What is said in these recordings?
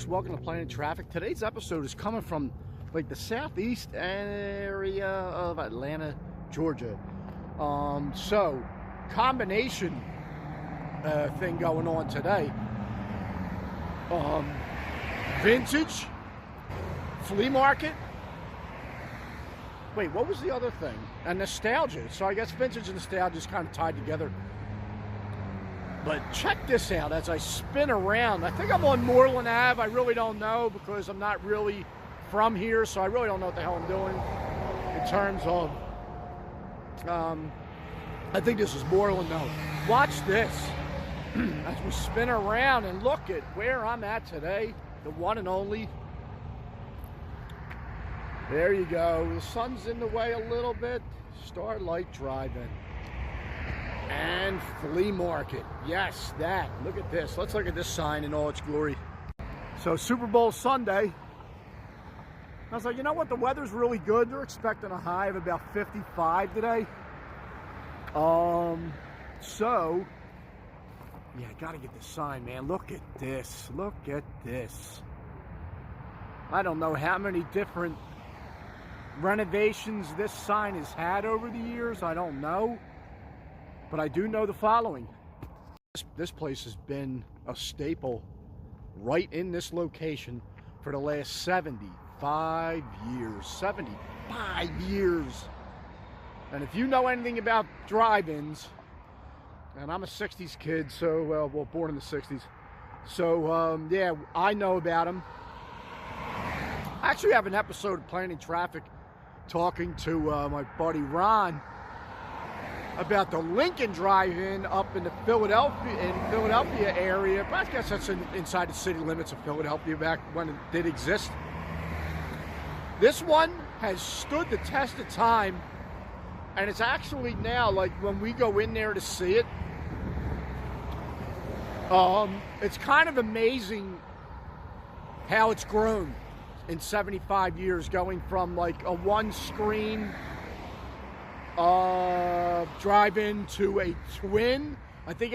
Welcome to Planet Traffic. Today's episode is coming from like the southeast area of Atlanta, Georgia. So combination thing going on today. Vintage, flea market. Wait, what was the other thing? And nostalgia. So I guess vintage and nostalgia is kind of tied together. But check this out as I spin around. I think I'm on Moreland Ave. I really don't know because I'm not really from here, so I really don't know what the hell I'm doing in terms of, I think this is Moreland though. Watch this as we spin around and look at where I'm at today, the one and only. There you go. The sun's in the way a little bit. Starlight Drive-In. And flea market. Yes, that. Look at this. Let's look at this sign in all its glory. So Super Bowl Sunday. I was like, you know what? The weather's really good. They're expecting a high of about 55 today. So, yeah, I gotta get this sign, man. Look at this. Look at this. I don't know how many different renovations this sign has had over the years. I don't know. But I do know the following. This place has been a staple right in this location for the last 75 years. 75 years. And if you know anything about drive-ins, and I'm a 60s kid, so, well, born in the 60s. So, yeah, I know about them. I actually have an episode of Planning Traffic talking to my buddy Ron about the Lincoln Drive-In up in the Philadelphia area, but I guess that's inside the city limits of Philadelphia back when it did exist. This one has stood the test of time, and it's actually now, like when we go in there to see it, it's kind of amazing how it's grown in 75 years, going from like a one-screen drive-in to a twin. I think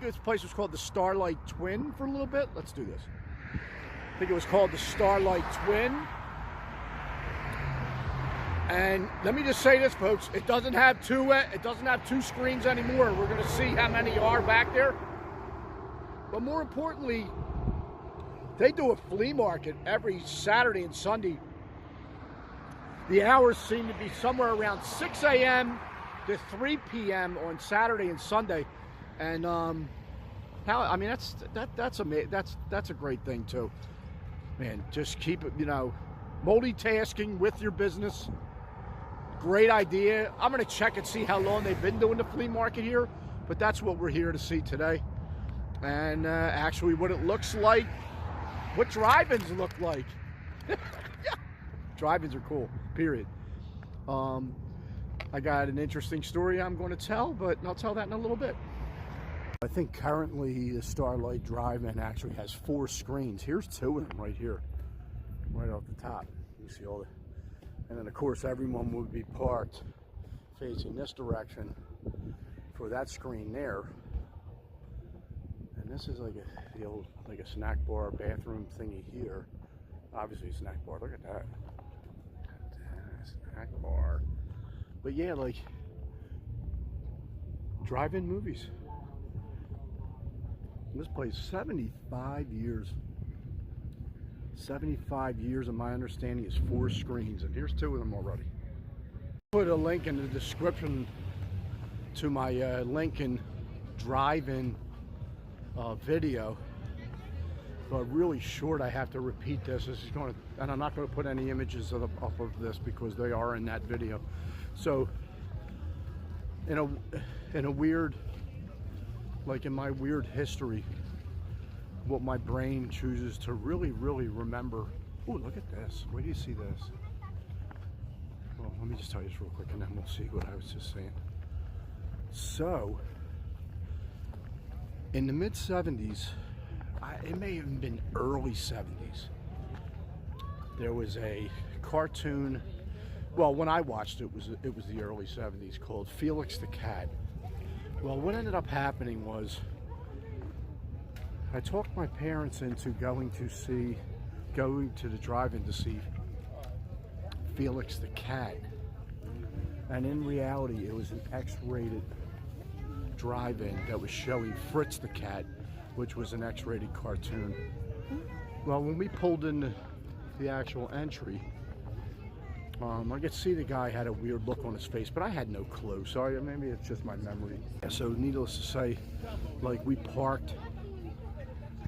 this place was called the Starlight Twin for a little bit. Let's do this. I think it was called the Starlight Twin. And let me just say this, folks, it doesn't have two screens anymore. We're going to see how many are back there. But more importantly, they do a flea market every Saturday and Sunday. The hours seem to be somewhere around 6 a.m. to 3 p.m. on Saturday and Sunday, and that's a great thing too, man. Just keep it, multitasking with your business. Great idea. I'm gonna check and see how long they've been doing the flea market here, but that's what we're here to see today, and actually what it looks like, what drive-ins look like. Drive-ins are cool, period. I got an interesting story I'm going to tell, but I'll tell that in a little bit. I think currently the Starlight Drive-In actually has 4 screens. Here's 2 of them right here, right off the top. You see all the, and then of course everyone would be parked facing this direction for that screen there. And this is like the old, like a snack bar, bathroom thingy here. Obviously a snack bar. Look at that. Snack bar. But yeah, like drive-in movies. This place 75 years. 75 years, and my understanding is 4 screens, and here's 2 of them already. Put a link in the description to my Lincoln Drive-In video. But really short, I have to repeat this. This is going to, and I'm not going to put any images up of this because they are in that video. So, in a weird, like in my weird history, what my brain chooses to really remember. Oh, look at this. Where do you see this? Well, let me just tell you this real quick, and then we'll see what I was just saying. So, in the mid-70s. It may have even been early 70s. There was a cartoon, well, when I watched it, it was the early 70s, called Felix the Cat. Well, what ended up happening was I talked my parents into going to the drive-in to see Felix the Cat. And in reality, it was an X-rated drive-in that was showing Fritz the Cat, which was an X-rated cartoon. Well, when we pulled in the actual entry, I could see the guy had a weird look on his face, but I had no clue. So maybe it's just my memory. So needless to say, like, we parked,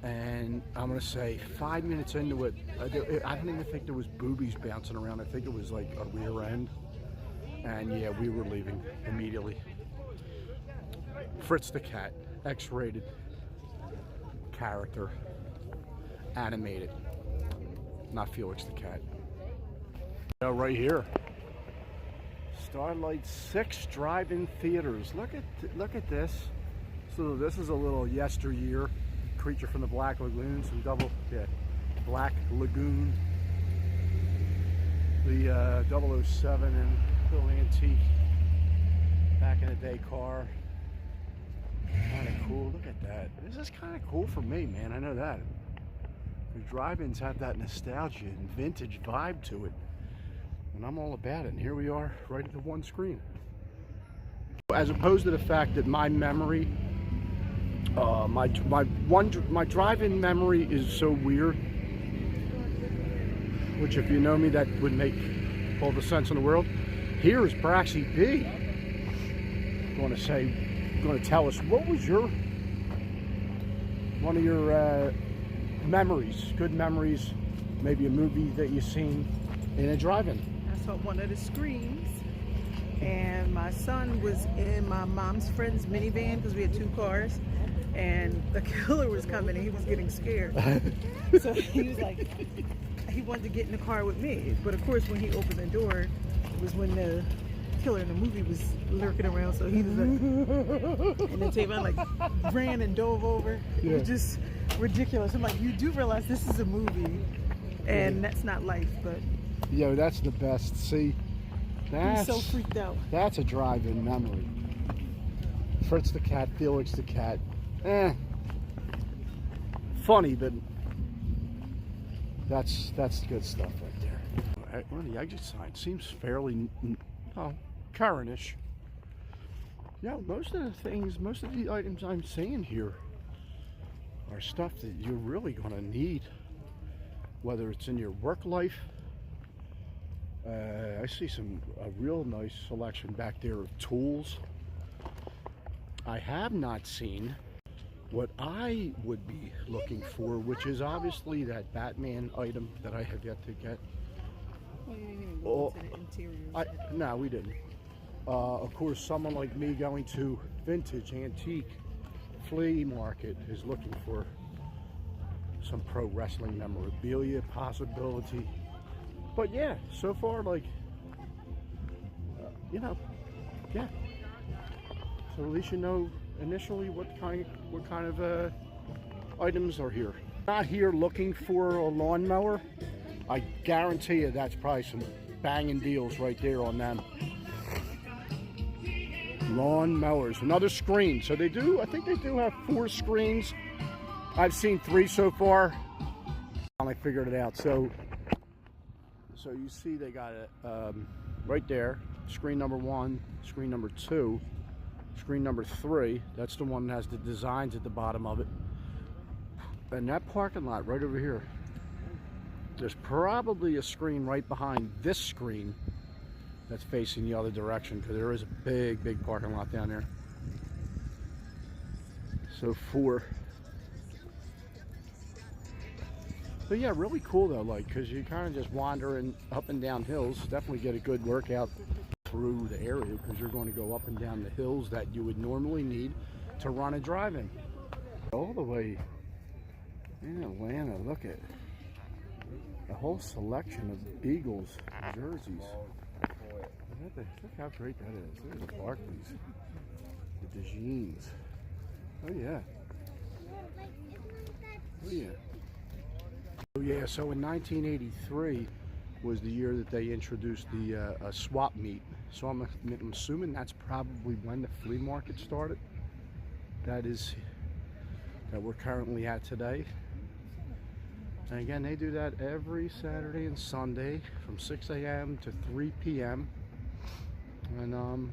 and I'm gonna say 5 minutes into it, I don't even think there was boobies bouncing around. I think it was like a rear end. And yeah, we were leaving immediately. Fritz the Cat, X-rated character, animated, not Felix the Cat. Right here, Starlight 6 drive-in theaters. Look at this. So this is a little yesteryear Creature from the Black Lagoon, some Black Lagoon. The 007 and little antique back in the day car. Kind of cool. Look at that. This is kind of cool for me, man. I know that. The drive-ins have that nostalgia and vintage vibe to it, and I'm all about it. And here we are, right at the one screen. As opposed to the fact that my memory, my drive-in memory is so weird. Which, if you know me, that would make all the sense in the world. Here is BRAXYB going to tell us, what was one of your memories, good memories, maybe a movie that you've seen in a drive-in? I saw one of the screens, and my son was in my mom's friend's minivan because we had 2 cars, and the killer was coming and he was getting scared. So he was like, he wanted to get in the car with me, but of course when he opened the door, it was when the killer in the movie was lurking around, so he was like, and then Tavon like ran and dove over. It was just ridiculous. I'm like, you do realize this is a movie, and that's not life, but yo, that's the best. See, he's so freaked out. That's a drive-in memory. Fritz the Cat, Felix the Cat. Funny, but that's good stuff right there. Well, the exit sign seems fairly current-ish. Yeah, most of the items I'm seeing here are stuff that you're really going to need, whether it's in your work life. I see a real nice selection back there of tools. I have not seen what I would be looking for, which is obviously that Batman item that I have yet to get. Well, you didn't even go into the interior. No, we didn't. Of course, someone like me going to vintage, antique, flea market is looking for some pro wrestling memorabilia possibility. But yeah, so far, like, yeah. So at least you know initially what kind of items are here. Not here looking for a lawnmower. I guarantee you that's probably some banging deals right there on them. Lawn mowers, another screen. So I think they do have 4 screens. I've seen 3 so far. I figured it out. So you see they got it right there. Screen number 1, screen number 2, screen number 3. That's the one that has the designs at the bottom of it. And that parking lot right over here, there's probably a screen right behind this screen that's facing the other direction, because there is a big parking lot down there. So 4. But yeah, really cool though, like, because you kind of just wandering up and down hills. Definitely get a good workout through the area, because you're going to go up and down the hills that you would normally need to run a drive-in. All the way in Atlanta, look at a whole selection of Eagles jerseys. Look how great that is. Look at the Barclays, the DeJeans. Oh yeah. Oh yeah. Oh yeah. So in 1983 was the year that they introduced the swap meet. So I'm assuming that's probably when the flea market started. That is that we're currently at today. And again, they do that every Saturday and Sunday from 6 a.m. to 3 p.m. And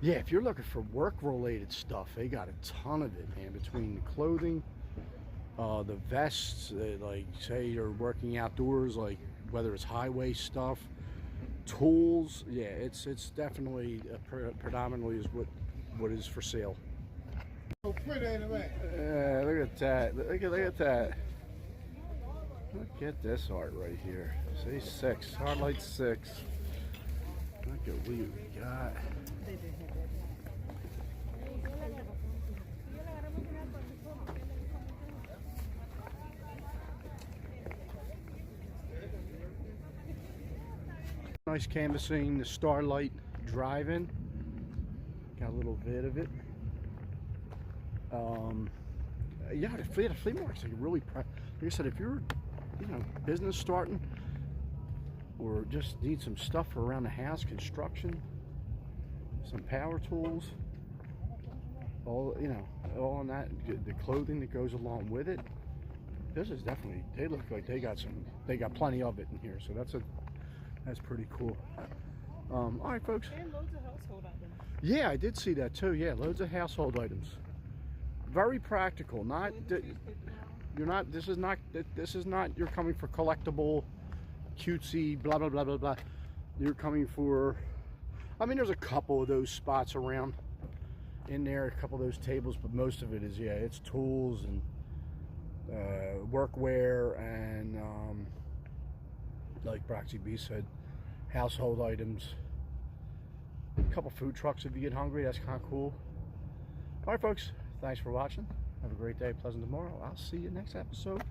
yeah, if you're looking for work-related stuff, they got a ton of it, man. Between the clothing, the vests, like say you're working outdoors, like whether it's highway stuff, tools. Yeah, it's definitely predominantly is what is for sale. Yeah, look at that. Look at that. Look at this art right here. Say 6, Starlight 6. Look at what we got. Nice canvassing, the Starlight Drive-In. Got a little bit of it. Yeah, the flea market's like really, like I said, if you're, business starting or just need some stuff for around the house, construction, some power tools, all on that, the clothing that goes along with it. This is definitely, they look like they got plenty of it in here, so that's pretty cool. All right, folks. And loads of household items. Yeah, I did see that too. Yeah, loads of household items. Very practical. Not you're not. This is not. You're coming for collectible, cutesy, blah blah blah blah blah. You're coming for. I mean, there's a couple of those spots around in there, a couple of those tables, but most of it is, yeah, it's tools and workwear and like BRAXYB said, household items. A couple food trucks if you get hungry. That's kind of cool. All right, folks. Thanks for watching. Have a great day, pleasant tomorrow. I'll see you next episode.